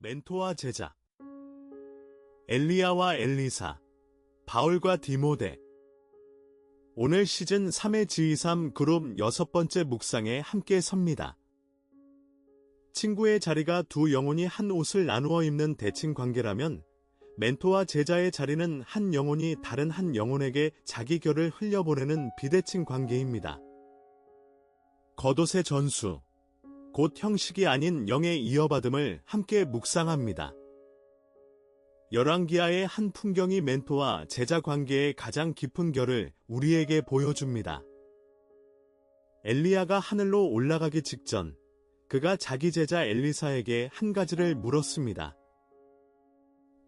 멘토와 제자. 엘리야와 엘리사, 바울과 디모데. 오늘 시즌 3의 G23 그룹 6번째 묵상에 함께 섭니다. 친구의 자리가 두 영혼이 한 옷을 나누어 입는 대칭 관계라면 멘토와 제자의 자리는 한 영혼이 다른 한 영혼에게 자기 결을 흘려보내는 비대칭 관계입니다. 겉옷의 전수, 곧 형식이 아닌 영의 이어받음을 함께 묵상합니다. 열왕기하의 한 풍경이 멘토와 제자 관계의 가장 깊은 결을 우리에게 보여줍니다. 엘리야가 하늘로 올라가기 직전 그가 자기 제자 엘리사에게 한 가지를 물었습니다.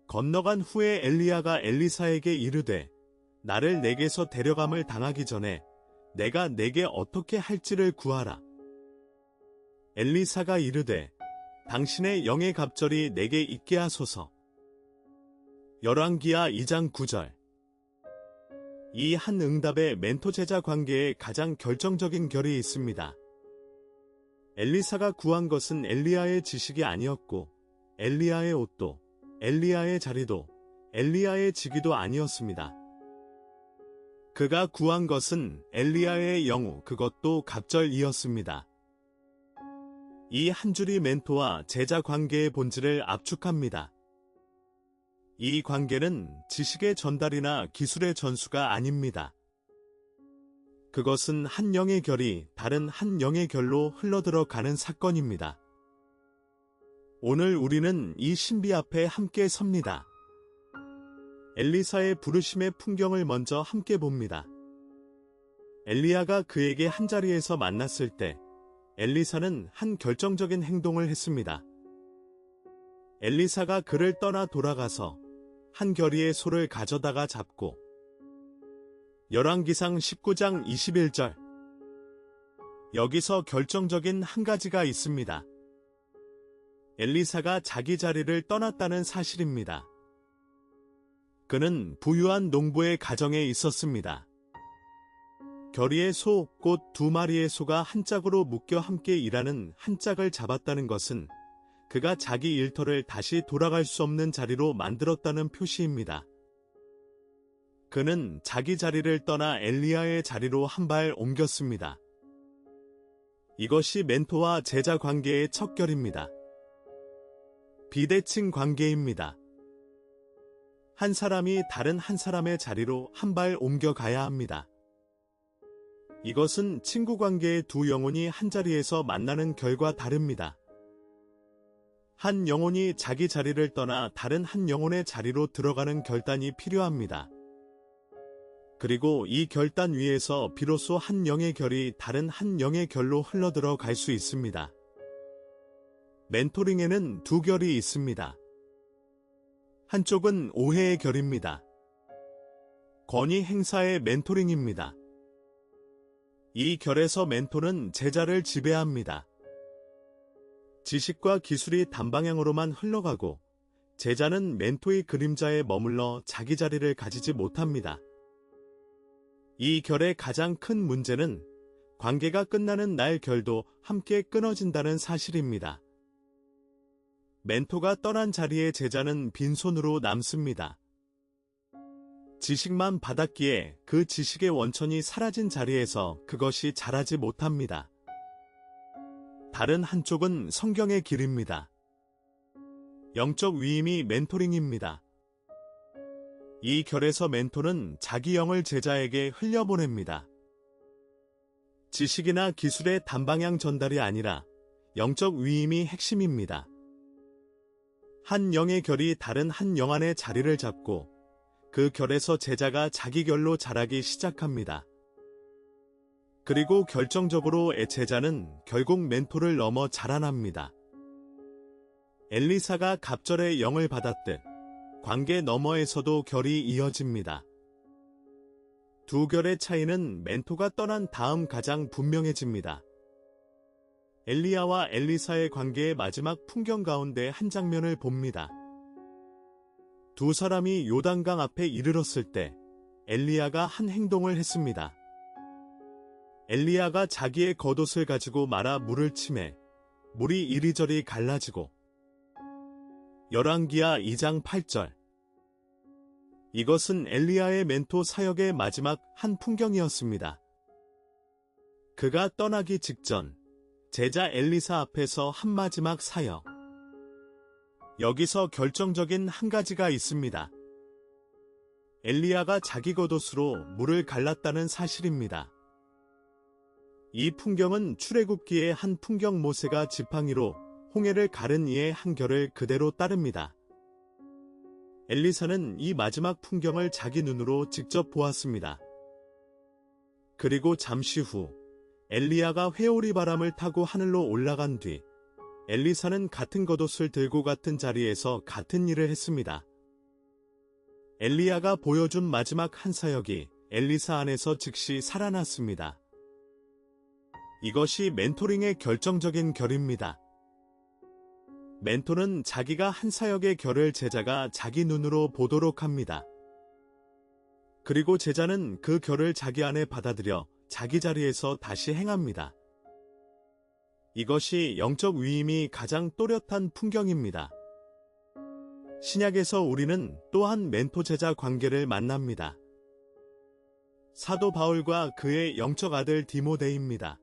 건너간 후에 엘리야가 엘리사에게 이르되 나를 내게서 데려감을 당하기 전에 내가 내게 어떻게 할지를 구하라. 엘리사가 이르되 당신의 영의 갑절이 내게 있게 하소서. 열왕기하 2장 9절. 이 한 응답에 멘토 제자 관계에 가장 결정적인 결이 있습니다. 엘리사가 구한 것은 엘리야의 지식이 아니었고 엘리야의 옷도 엘리야의 자리도 엘리야의 직위도 아니었습니다. 그가 구한 것은 엘리야의 영우, 그것도 갑절이었습니다. 이 한 줄이 멘토와 제자 관계의 본질을 압축합니다. 이 관계는 지식의 전달이나 기술의 전수가 아닙니다. 그것은 한 영의 결이 다른 한 영의 결로 흘러들어가는 사건입니다. 오늘 우리는 이 신비 앞에 함께 섭니다. 엘리사의 부르심의 풍경을 먼저 함께 봅니다. 엘리야가 그에게 한자리에서 만났을 때 엘리사는 한 결정적인 행동을 했습니다. 엘리사가 그를 떠나 돌아가서 한 결의의 소를 가져다가 잡고 열왕기상 19장 21절. 여기서 결정적인 한 가지가 있습니다. 엘리사가 자기 자리를 떠났다는 사실입니다. 그는 부유한 농부의 가정에 있었습니다. 결의의 소, 곧 두 마리의 소가 한 짝으로 묶여 함께 일하는 한 짝을 잡았다는 것은 그가 자기 일터를 다시 돌아갈 수 없는 자리로 만들었다는 표시입니다. 그는 자기 자리를 떠나 엘리야의 자리로 한 발 옮겼습니다. 이것이 멘토와 제자 관계의 첫 결입니다. 비대칭 관계입니다. 한 사람이 다른 한 사람의 자리로 한 발 옮겨가야 합니다. 이것은 친구 관계의 두 영혼이 한 자리에서 만나는 결과 다릅니다. 한 영혼이 자기 자리를 떠나 다른 한 영혼의 자리로 들어가는 결단이 필요합니다. 그리고 이 결단 위에서 비로소 한 영의 결이 다른 한 영의 결로 흘러들어 갈 수 있습니다. 멘토링에는 두 결이 있습니다. 한쪽은 오해의 결입니다. 권위 행사의 멘토링입니다. 이 결에서 멘토는 제자를 지배합니다. 지식과 기술이 단방향으로만 흘러가고 제자는 멘토의 그림자에 머물러 자기 자리를 가지지 못합니다. 이 결의 가장 큰 문제는 관계가 끝나는 날 결도 함께 끊어진다는 사실입니다. 멘토가 떠난 자리에 제자는 빈손으로 남습니다. 지식만 받았기에 그 지식의 원천이 사라진 자리에서 그것이 자라지 못합니다. 다른 한쪽은 성경의 길입니다. 영적 위임이 멘토링입니다. 이 결에서 멘토는 자기 영을 제자에게 흘려보냅니다. 지식이나 기술의 단방향 전달이 아니라 영적 위임이 핵심입니다. 한 영의 결이 다른 한 영 안의 자리를 잡고 그 결에서 제자가 자기 결로 자라기 시작합니다. 그리고 결정적으로 제자는 결국 멘토를 넘어 자라납니다. 엘리사가 갑절의 영을 받았듯 관계 너머에서도 결이 이어집니다. 두 결의 차이는 멘토가 떠난 다음 가장 분명해집니다. 엘리야와 엘리사의 관계의 마지막 풍경 가운데 한 장면을 봅니다. 두 사람이 요단강 앞에 이르렀을 때 엘리야가 한 행동을 했습니다. 엘리야가 자기의 겉옷을 가지고 말아 물을 치매 물이 이리저리 갈라지고 열왕기하 2장 8절. 이것은 엘리야의 멘토 사역의 마지막 한 풍경이었습니다. 그가 떠나기 직전 제자 엘리사 앞에서 한 마지막 사역. 여기서 결정적인 한 가지가 있습니다. 엘리야가 자기 겉옷으로 물을 갈랐다는 사실입니다. 이 풍경은 출애굽기의 한 풍경. 모세가 지팡이로 홍해를 가른 이의 한결을 그대로 따릅니다. 엘리사는 이 마지막 풍경을 자기 눈으로 직접 보았습니다. 그리고 잠시 후 엘리야가 회오리 바람을 타고 하늘로 올라간 뒤 엘리사는 같은 겉옷을 들고 같은 자리에서 같은 일을 했습니다. 엘리야가 보여준 마지막 한 사역이 엘리사 안에서 즉시 살아났습니다. 이것이 멘토링의 결정적인 결입니다. 멘토는 자기가 한 사역의 결을 제자가 자기 눈으로 보도록 합니다. 그리고 제자는 그 결을 자기 안에 받아들여 자기 자리에서 다시 행합니다. 이것이 영적 위임이 가장 또렷한 풍경입니다. 신약에서 우리는 또한 멘토 제자 관계를 만납니다. 사도 바울과 그의 영적 아들 디모데입니다.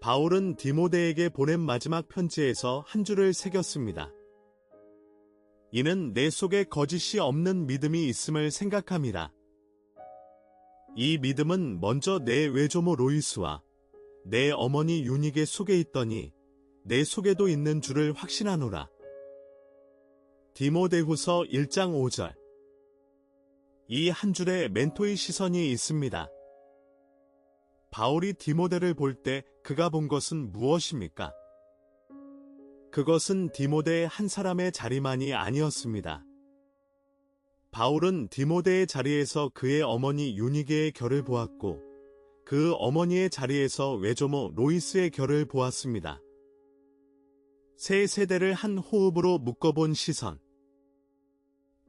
바울은 디모데에게 보낸 마지막 편지에서 한 줄을 새겼습니다. 이는 내 속에 거짓이 없는 믿음이 있음을 생각함이라. 이 믿음은 먼저 내 외조모 로이스와 내 어머니 유니게 속에 있더니 내 속에도 있는 줄을 확신하노라. 디모데후서 1장 5절. 이 한 줄에 멘토의 시선이 있습니다. 바울이 디모데를 볼 때 그가 본 것은 무엇입니까? 그것은 디모데의 한 사람의 자리만이 아니었습니다. 바울은 디모데의 자리에서 그의 어머니 유니게의 결을 보았고 그 어머니의 자리에서 외조모 로이스의 결을 보았습니다. 세 세대를 한 호흡으로 묶어본 시선.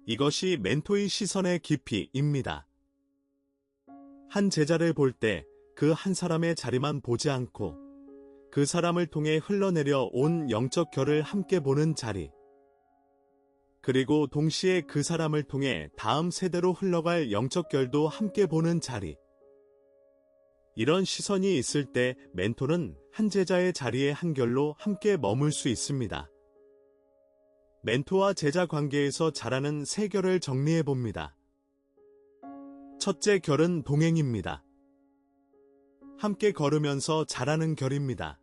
이것이 멘토의 시선의 깊이입니다. 한 제자를 볼 때 그 한 사람의 자리만 보지 않고 그 사람을 통해 흘러내려 온 영적 결을 함께 보는 자리. 그리고 동시에 그 사람을 통해 다음 세대로 흘러갈 영적 결도 함께 보는 자리. 이런 시선이 있을 때 멘토는 한 제자의 자리에 한 결로 함께 머물 수 있습니다. 멘토와 제자 관계에서 자라는 세 결을 정리해 봅니다. 첫째 결은 동행입니다. 함께 걸으면서 자라는 결입니다.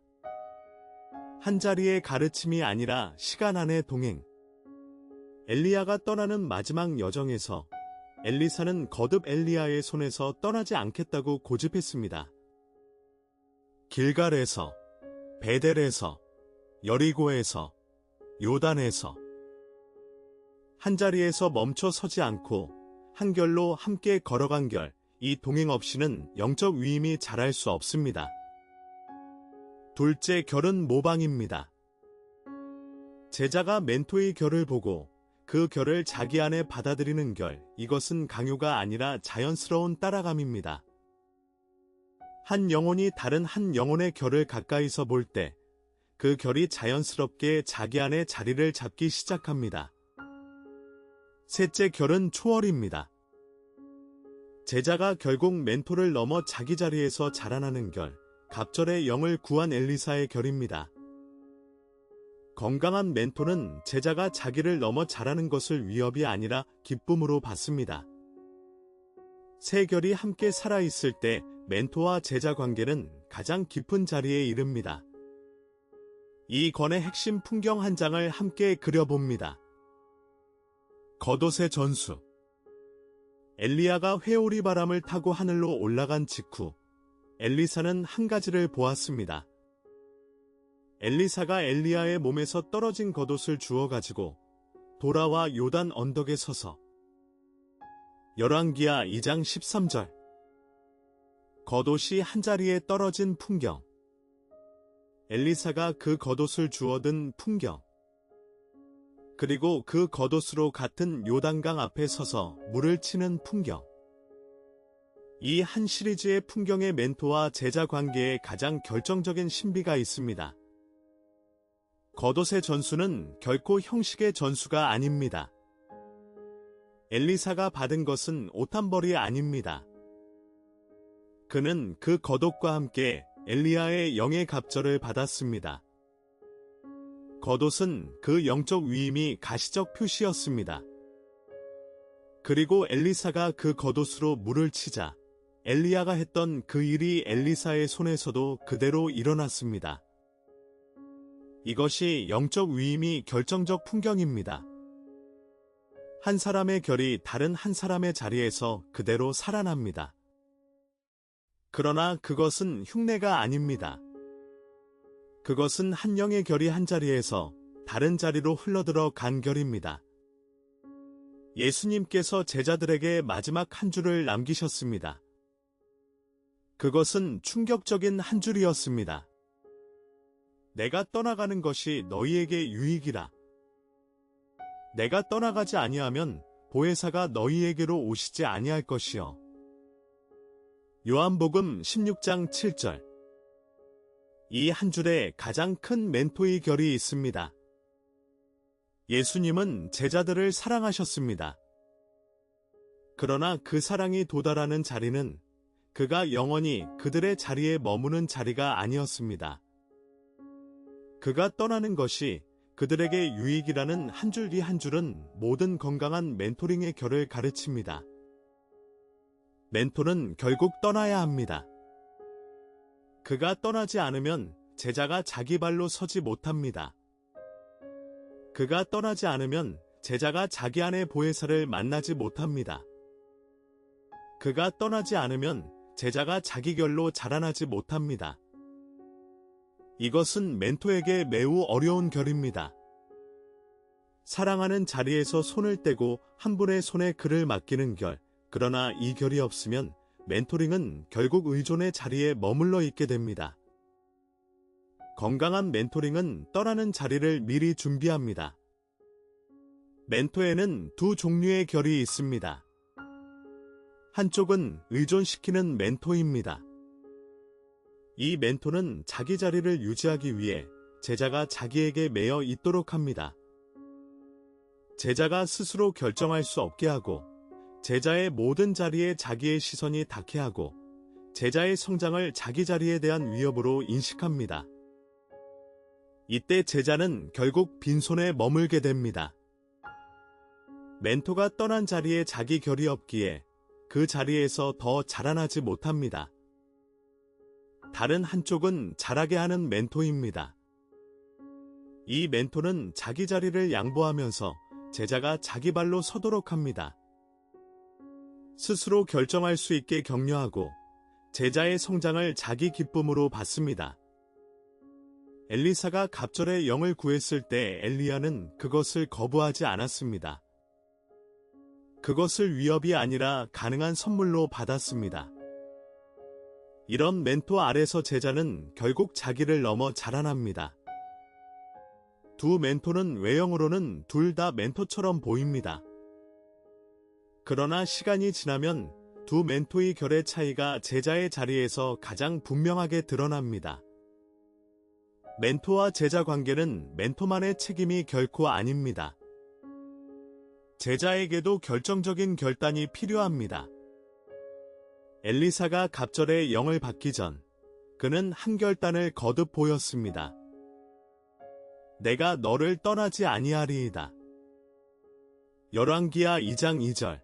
한 자리의 가르침이 아니라 시간 안의 동행. 엘리야가 떠나는 마지막 여정에서 엘리사는 거듭 엘리야의 손에서 떠나지 않겠다고 고집했습니다. 길갈에서, 베델에서, 여리고에서, 요단에서 한 자리에서 멈춰 서지 않고 한 결로 함께 걸어간 결, 이 동행 없이는 영적 위임이 자랄 수 없습니다. 둘째 결은 모방입니다. 제자가 멘토의 결을 보고 그 결을 자기 안에 받아들이는 결, 이것은 강요가 아니라 자연스러운 따라감입니다. 한 영혼이 다른 한 영혼의 결을 가까이서 볼 때 그 결이 자연스럽게 자기 안에 자리를 잡기 시작합니다. 셋째 결은 초월입니다. 제자가 결국 멘토를 넘어 자기 자리에서 자라나는 결, 갑절의 영을 구한 엘리사의 결입니다. 건강한 멘토는 제자가 자기를 넘어 자라는 것을 위협이 아니라 기쁨으로 받습니다. 세 결이 함께 살아있을 때 멘토와 제자 관계는 가장 깊은 자리에 이릅니다. 이 권의 핵심 풍경 한 장을 함께 그려봅니다. 겉옷의 전수. 엘리야가 회오리 바람을 타고 하늘로 올라간 직후 엘리사는 한 가지를 보았습니다. 엘리사가 엘리야의 몸에서 떨어진 겉옷을 주워 가지고 돌아와 요단 언덕에 서서 열왕기하 2장 13절. 겉옷이 한자리에 떨어진 풍경. 엘리사가 그 겉옷을 주워든 풍경. 그리고 그 겉옷으로 같은 요단강 앞에 서서 물을 치는 풍경. 이 한 시리즈의 풍경의 멘토와 제자 관계에 가장 결정적인 신비가 있습니다. 겉옷의 전수는 결코 형식의 전수가 아닙니다. 엘리사가 받은 것은 옷 한 벌이 아닙니다. 그는 그 겉옷과 함께 엘리야의 영의 갑절을 받았습니다. 겉옷은 그 영적 위임이 가시적 표시였습니다. 그리고 엘리사가 그 겉옷으로 물을 치자 엘리야가 했던 그 일이 엘리사의 손에서도 그대로 일어났습니다. 이것이 영적 위임이 결정적 풍경입니다. 한 사람의 결이 다른 한 사람의 자리에서 그대로 살아납니다. 그러나 그것은 흉내가 아닙니다. 그것은 한 영의 결이 한 자리에서 다른 자리로 흘러들어 간 결입니다. 예수님께서 제자들에게 마지막 한 줄을 남기셨습니다. 그것은 충격적인 한 줄이었습니다. 내가 떠나가는 것이 너희에게 유익이라. 내가 떠나가지 아니하면 보혜사가 너희에게로 오시지 아니할 것이요. 요한복음 16장 7절. 이 한 줄에 가장 큰 멘토의 결이 있습니다. 예수님은 제자들을 사랑하셨습니다. 그러나 그 사랑이 도달하는 자리는 그가 영원히 그들의 자리에 머무는 자리가 아니었습니다. 그가 떠나는 것이 그들에게 유익이라는 한 줄 이 한 줄은 모든 건강한 멘토링의 결을 가르칩니다. 멘토는 결국 떠나야 합니다. 그가 떠나지 않으면 제자가 자기 발로 서지 못합니다. 그가 떠나지 않으면 제자가 자기 안의 보혜사를 만나지 못합니다. 그가 떠나지 않으면 제자가 자기 결로 자라나지 못합니다. 이것은 멘토에게 매우 어려운 결입니다. 사랑하는 자리에서 손을 떼고 한 분의 손에 그를 맡기는 결, 그러나 이 결이 없으면 멘토링은 결국 의존의 자리에 머물러 있게 됩니다. 건강한 멘토링은 떠나는 자리를 미리 준비합니다. 멘토에는 두 종류의 결이 있습니다. 한쪽은 의존시키는 멘토입니다. 이 멘토는 자기 자리를 유지하기 위해 제자가 자기에게 매여 있도록 합니다. 제자가 스스로 결정할 수 없게 하고 제자의 모든 자리에 자기의 시선이 닿게 하고 제자의 성장을 자기 자리에 대한 위협으로 인식합니다. 이때 제자는 결국 빈손에 머물게 됩니다. 멘토가 떠난 자리에 자기 결이 없기에 그 자리에서 더 자라나지 못합니다. 다른 한쪽은 자라게 하는 멘토입니다. 이 멘토는 자기 자리를 양보하면서 제자가 자기 발로 서도록 합니다. 스스로 결정할 수 있게 격려하고 제자의 성장을 자기 기쁨으로 받습니다. 엘리사가 갑절의 영을 구했을 때 엘리야는 그것을 거부하지 않았습니다. 그것을 위협이 아니라 가능한 선물로 받았습니다. 이런 멘토 아래서 제자는 결국 자기를 넘어 자라납니다. 두 멘토는 외형으로는 둘 다 멘토처럼 보입니다. 그러나 시간이 지나면 두 멘토의 결의 차이가 제자의 자리에서 가장 분명하게 드러납니다. 멘토와 제자 관계는 멘토만의 책임이 결코 아닙니다. 제자에게도 결정적인 결단이 필요합니다. 엘리사가 갑절의 영을 받기 전 그는 한 결단을 거듭 보였습니다. 내가 너를 떠나지 아니하리이다. 열왕기하 2장 2절.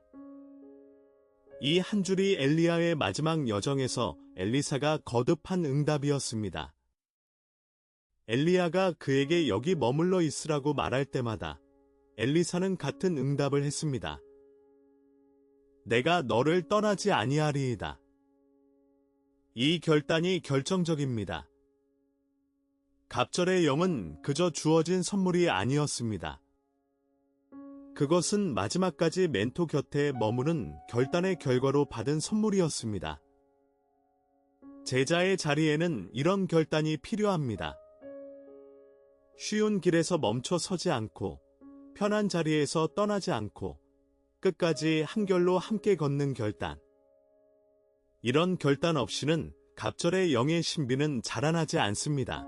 이 한 줄이 엘리야의 마지막 여정에서 엘리사가 거듭한 응답이었습니다. 엘리야가 그에게 여기 머물러 있으라고 말할 때마다 엘리사는 같은 응답을 했습니다. 내가 너를 떠나지 아니하리이다. 이 결단이 결정적입니다. 갑절의 영은 그저 주어진 선물이 아니었습니다. 그것은 마지막까지 멘토 곁에 머무는 결단의 결과로 받은 선물이었습니다. 제자의 자리에는 이런 결단이 필요합니다. 쉬운 길에서 멈춰 서지 않고 편한 자리에서 떠나지 않고 끝까지 한결로 함께 걷는 결단. 이런 결단 없이는 갑절의 영의 신비는 자라나지 않습니다.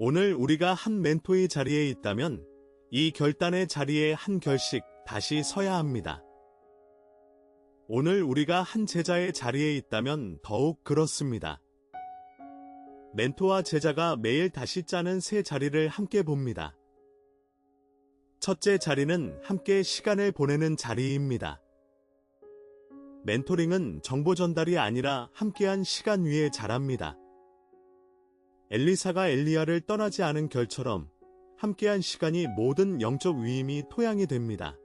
오늘 우리가 한 멘토의 자리에 있다면 이 결단의 자리에 한 결씩 다시 서야 합니다. 오늘 우리가 한 제자의 자리에 있다면 더욱 그렇습니다. 멘토와 제자가 매일 다시 짜는 세 자리를 함께 봅니다. 첫째 자리는 함께 시간을 보내는 자리입니다. 멘토링은 정보 전달이 아니라 함께한 시간 위에 자랍니다. 엘리사가 엘리야를 떠나지 않은 결처럼 함께한 시간이 모든 영적 위임이 토양이 됩니다.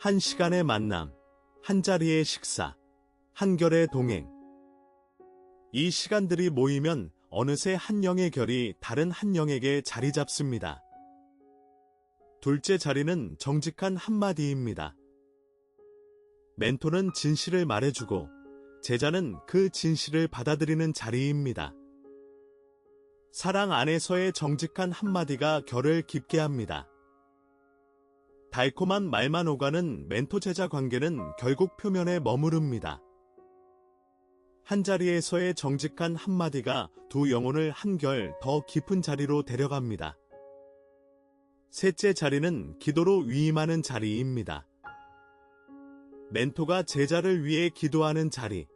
한 시간의 만남, 한 자리의 식사, 한 결의 동행. 이 시간들이 모이면 어느새 한 영의 결이 다른 한 영에게 자리 잡습니다. 둘째 자리는 정직한 한마디입니다. 멘토는 진실을 말해주고 제자는 그 진실을 받아들이는 자리입니다. 사랑 안에서의 정직한 한마디가 결을 깊게 합니다. 달콤한 말만 오가는 멘토-제자 관계는 결국 표면에 머무릅니다. 한 자리에서의 정직한 한마디가 두 영혼을 한결 더 깊은 자리로 데려갑니다. 셋째 자리는 기도로 위임하는 자리입니다. 멘토가 제자를 위해 기도하는 자리.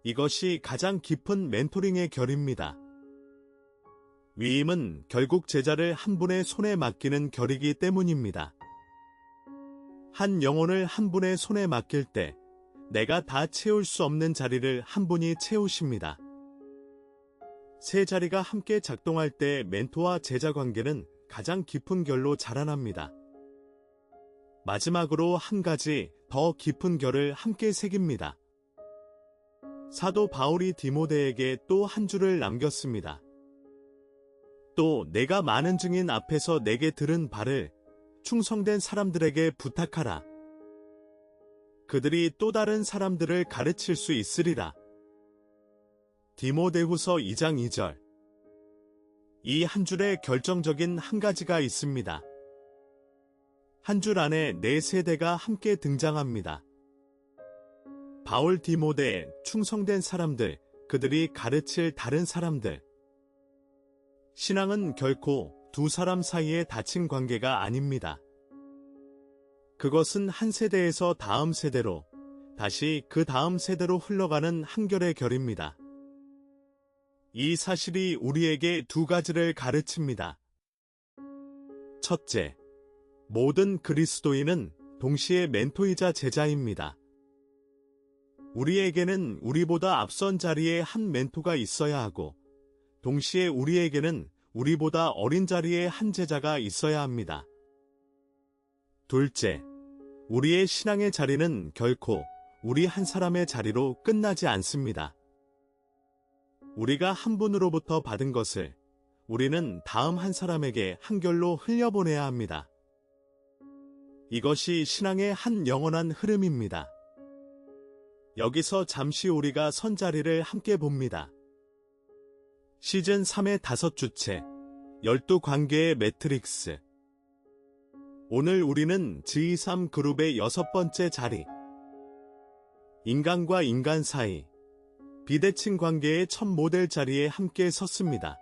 이것이 가장 깊은 멘토링의 결입니다. 위임은 결국 제자를 한 분의 손에 맡기는 결이기 때문입니다. 한 영혼을 한 분의 손에 맡길 때 내가 다 채울 수 없는 자리를 한 분이 채우십니다. 세 자리가 함께 작동할 때 멘토와 제자 관계는 가장 깊은 결로 자라납니다. 마지막으로 한 가지 더 깊은 결을 함께 새깁니다. 사도 바울이 디모데에게 또 한 줄을 남겼습니다. 또 내가 많은 증인 앞에서 내게 들은 바를 충성된 사람들에게 부탁하라. 그들이 또 다른 사람들을 가르칠 수 있으리라. 디모데후서 2장 2절. 이 한 줄에 결정적인 한 가지가 있습니다. 한 줄 안에 네 세대가 함께 등장합니다. 바울 디모데, 충성된 사람들, 그들이 가르칠 다른 사람들. 신앙은 결코 두 사람 사이에 닫힌 관계가 아닙니다. 그것은 한 세대에서 다음 세대로, 다시 그 다음 세대로 흘러가는 한결의 결입니다. 이 사실이 우리에게 두 가지를 가르칩니다. 첫째, 모든 그리스도인은 동시에 멘토이자 제자입니다. 우리에게는 우리보다 앞선 자리에 한 멘토가 있어야 하고, 동시에 우리에게는 우리보다 어린 자리에 한 제자가 있어야 합니다. 둘째, 우리의 신앙의 자리는 결코 우리 한 사람의 자리로 끝나지 않습니다. 우리가 한 분으로부터 받은 것을 우리는 다음 한 사람에게 한결로 흘려보내야 합니다. 이것이 신앙의 한 영원한 흐름입니다. 여기서 잠시 우리가 선 자리를 함께 봅니다. 시즌 3의 5주째, 12관계의 매트릭스. 오늘 우리는 G3 그룹의 6번째 자리. 인간과 인간 사이, 비대칭 관계의 첫 모델 자리에 함께 섰습니다.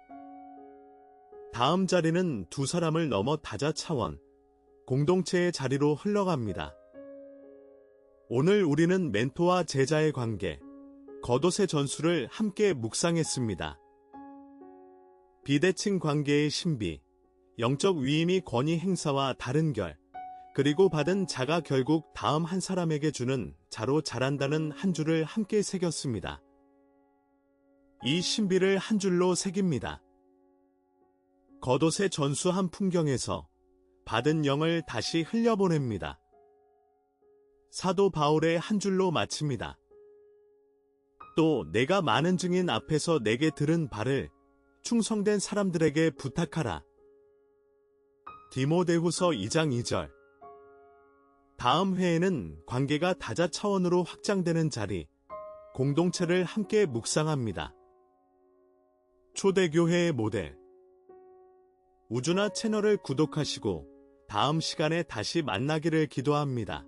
다음 자리는 두 사람을 넘어 다자 차원, 공동체의 자리로 흘러갑니다. 오늘 우리는 멘토와 제자의 관계, 겉옷의 전술을 함께 묵상했습니다. 비대칭 관계의 신비, 영적 위임이 권위 행사와 다른 결, 그리고 받은 자가 결국 다음 한 사람에게 주는 자로 자란다는 한 줄을 함께 새겼습니다. 이 신비를 한 줄로 새깁니다. 겉옷의 전수한 풍경에서 받은 영을 다시 흘려보냅니다. 사도 바울의 한 줄로 마칩니다. 또 내가 많은 증인 앞에서 내게 들은 바를 충성된 사람들에게 부탁하라. 디모데후서 2장 2절. 다음 회에는 관계가 다자 차원으로 확장되는 자리, 공동체를 함께 묵상합니다. 초대교회의 모델. 우주나 채널을 구독하시고 다음 시간에 다시 만나기를 기도합니다.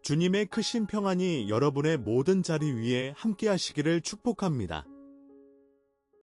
주님의 크신 평안이 여러분의 모든 자리 위에 함께 하시기를 축복합니다.